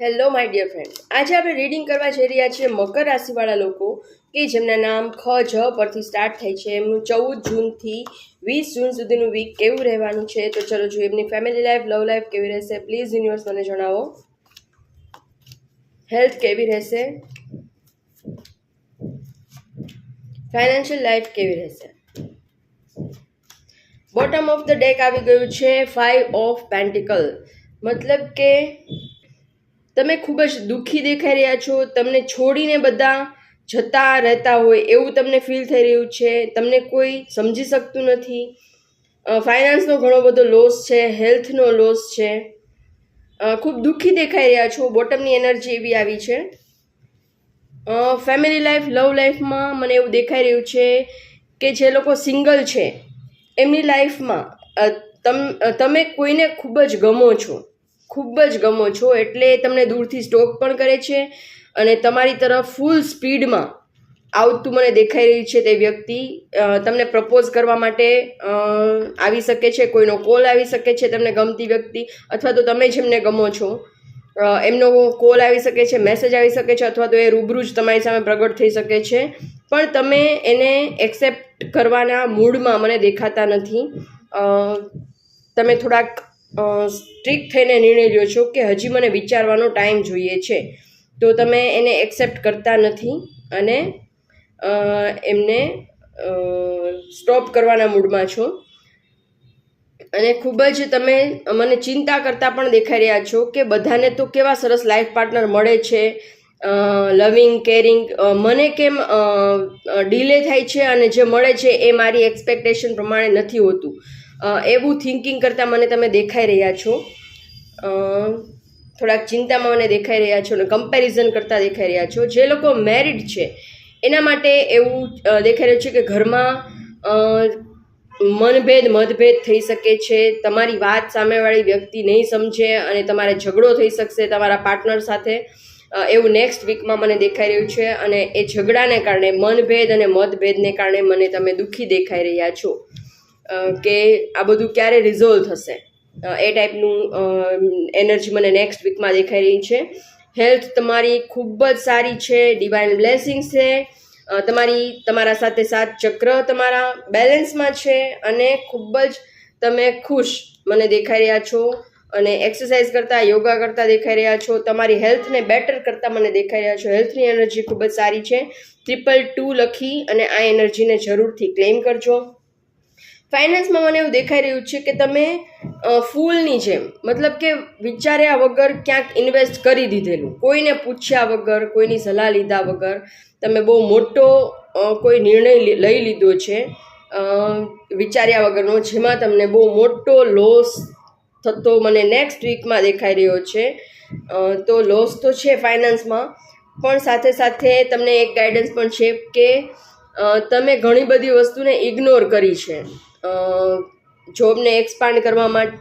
Hello my dear friends, આજે આપણે reading કરવા જઈ રહ્યા છીએ મકર રાશિવાળા લોકો કે જેમના નામ ખ જ પરથી સ્ટાર્ટ થાય છે. એમનું 14 જૂનથી 20 જૂન સુધીનું વીક કેવું રહેવાનું છે. તો ચલો જોઈએ એમની ફેમિલી લાઈફ, લવ લાઈફ કેવી રહેશે. પ્લીઝ યુનિવર્સ મને જણાવો. હેલ્થ કેવી રહેશે, ફાઇનાન્શિયલ લાઈફ કેવી રહેશે. બોટમ ઓફ ધ ડેક આવી ગયું છે 5 ઓફ પેન્ટિકલ. મતલબ કે તમે ખૂબ જ દુઃખી દેખાઈ રહ્યા છો. તમને છોડીને બધા જતા રહેતા હોય એવું તમને ફીલ થઈ રહ્યું છે. તમને કોઈ સમજી શકતું નથી. ફાઇનાન્સનો ઘણો બધો લોસ છે, હેલ્થનો લોસ છે. ખૂબ દુઃખી દેખાઈ રહ્યા છો. બોટમની એનર્જી એવી આવી છે. ફેમિલી લાઈફ, લવ લાઈફમાં મને એવું દેખાઈ રહ્યું છે કે જે લોકો સિંગલ છે એમની લાઈફમાં તમે કોઈને ખૂબ જ ગમો છો, એટલે તમને દૂરથી સ્ટોક પણ કરે છે અને તમારી તરફ ફૂલ સ્પીડમાં આવતું મને દેખાઈ રહ્યું છે. તે વ્યક્તિ તમને પ્રપોઝ કરવા માટે આવી શકે છે. કોઈનો કોલ આવી શકે છે, તમને ગમતી વ્યક્તિ, અથવા તો તમે જેમને ગમો છો એમનો કોલ આવી શકે છે, મેસેજ આવી શકે છે, અથવા તો એ રૂબરૂ જ તમારી સામે પ્રગટ થઈ શકે છે. પણ તમે એને એક્સેપ્ટ કરવાના મૂડમાં મને દેખાતા નથી. તમે થોડાક સ્ટ્રિક્ટ થઈને નિર્ણય લ્યો છો કે હજી મને વિચારવાનો ટાઈમ જોઈએ છે. તો તમે એને એક્સેપ્ટ કરતા નથી અને એમને સ્ટોપ કરવાના મૂડમાં છો. અને ખૂબ જ તમે મને ચિંતા કરતા પણ દેખાઈ રહ્યા છો કે બધાને તો કેવા સરસ લાઈફ પાર્ટનર મળે છે, લવિંગ, કેરિંગ, મને કેમ ડીલે થાય છે અને જે મળે છે એ મારી એક્સપેક્ટેશન પ્રમાણે નથી હોતું. એવું થિંકિંગ કરતાં મને તમે દેખાઈ રહ્યા છો. થોડાક ચિંતામાં મને દેખાઈ રહ્યા છો અને કમ્પેરિઝન કરતા દેખાઈ રહ્યા છો. જે લોકો મેરિડ છે એના માટે એવું દેખાઈ રહ્યું છે કે ઘરમાં મતભેદ થઈ શકે છે. તમારી વાત સામેવાળી વ્યક્તિ નહીં સમજે અને તમારે ઝઘડો થઈ શકશે તમારા પાર્ટનર સાથે. એવું નેક્સ્ટ વીકમાં મને દેખાઈ રહ્યું છે. અને એ ઝઘડાને કારણે, મનભેદ અને મતભેદને કારણે મને તમે દુઃખી દેખાઈ રહ્યા છો કે આ બધું ક્યારે રિઝોલ્વ થશે. એ ટાઈપનું એનર્જી મને નેક્સ્ટ વીકમાં દેખાઈ રહી છે. હેલ્થ તમારી ખૂબ જ સારી છે, ડિવાઇન બ્લેસિંગ છે. તમારા સાથે 7 ચક્ર તમારા બેલેન્સમાં છે અને ખૂબ જ તમે ખુશ મને દેખાઈ રહ્યા છો. અને એક્સરસાઇઝ કરતા, યોગા કરતા દેખાઈ રહ્યા છો. તમારી હેલ્થને બેટર કરતા મને દેખાઈ રહ્યા છો. હેલ્થની એનર્જી ખૂબ જ સારી છે. 222 લખી અને આ એનર્જીને જરૂરથી ક્લેમ કરજો. ફાઇનાન્સમાં મને એવું દેખાઈ રહ્યું છે કે તમે ફૂલની જેમ, મતલબ કે વિચાર્યા વગર ક્યાંક ઇન્વેસ્ટ કરી દીધેલું, કોઈને પૂછ્યા વગર, કોઈની સલાહ લીધા વગર તમે બહુ મોટો કોઈ નિર્ણય લઈ લીધો છે વિચાર્યા વગરનો, જેમાં તમને બહુ મોટો લોસ થતો મને નેક્સ્ટ વીકમાં દેખાઈ રહ્યો છે. તો લોસ તો છે ફાઇનાન્સમાં, પણ સાથે સાથે તમને એક ગાઈડન્સ પણ છે કે તમે ઘણી બધી વસ્તુને ઇગ્નોર કરી છે. જોબને એક્સપાન્ડ કરવા માટે,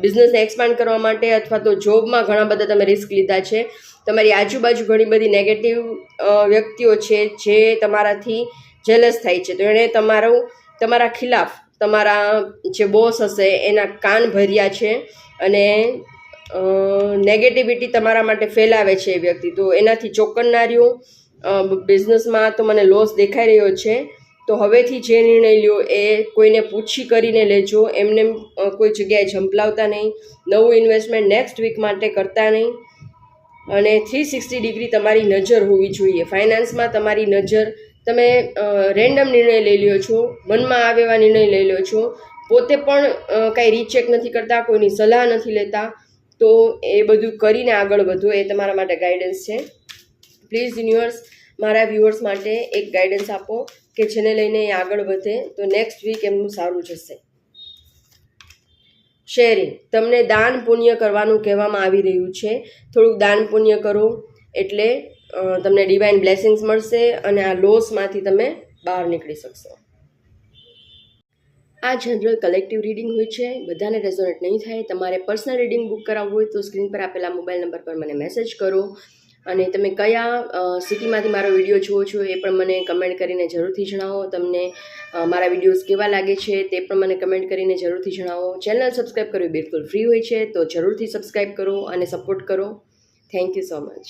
બિઝનેસને એક્સપાન્ડ કરવા માટે, અથવા તો જોબમાં ઘણા બધા તમે રિસ્ક લીધા છે. તમારી આજુબાજુ ઘણી બધી નેગેટિવ વ્યક્તિઓ છે જે તમારાથી જેલસ થાય છે. તો એણે તમારા ખિલાફ, તમારા જે બોસ હશે એના કાન ભર્યા છે અને નેગેટિવિટી તમારા માટે ફેલાવે છે એ વ્યક્તિ. તો એનાથી ચોક્કના રહ્યો. બિઝનેસમાં તો મને લોસ દેખાઈ રહ્યો છે. તો હવેથી જે નિર્ણય લ્યો એ કોઈને પૂછી કરીને લેજો. એમને કોઈ જગ્યાએ ઝંપલાવતા નહીં. નવું ઇન્વેસ્ટમેન્ટ નેક્સ્ટ વીક માટે કરતા નહીં. અને 360 ડિગ્રી તમારી નજર હોવી જોઈએ. ફાઇનાન્સમાં તમારી નજર, તમે રેન્ડમ નિર્ણય લઈ લ્યો છો, મનમાં આવે એવા નિર્ણય લઈ લ્યો છો. પોતે પણ કાંઈ રીચેક નથી કરતા, કોઈની સલાહ નથી લેતા. તો એ બધું કરીને આગળ વધો, એ તમારા માટે ગાઈડન્સ છે. પ્લીઝ યુનિવર્સ મારા વ્યુઅર્સ માટે એક ગાઈડન્સ આપો કે જેને લઈને એ આગળ વધે તો નેક્સ્ટ વીક એમનું સારું જશે. શેરિંગ, તમને દાન પુણ્ય કરવાનું કહેવામાં આવી રહ્યું છે. થોડુંક દાન પુણ્ય કરો એટલે તમને ડિવાઇન બ્લેસિંગ્સ મળશે અને આ લોસમાંથી તમે બહાર નીકળી શકશો. આ જનરલ કલેક્ટિવ રીડિંગ હોય છે, બધાને રેઝોનેટ નહીં થાય. તમારે પર્સનલ રીડિંગ બુક કરાવવું હોય તો સ્ક્રીન પર આપેલા મોબાઈલ નંબર પર મને મેસેજ કરો. અને તમે કયા સિટીમાંથી મારો વિડીયો જુઓ છો એ પણ મને કમેન્ટ કરીને જરૂરથી જણાવો. તમને મારા વિડીયોઝ કેવા લાગે છે તે પણ મને કમેન્ટ કરીને જરૂરથી જણાવો. ચેનલ સબસ્ક્રાઈબ કરવી બિલકુલ ફ્રી હોય છે, તો જરૂરથી સબસ્ક્રાઈબ કરો અને સપોર્ટ કરો. Thank you so much.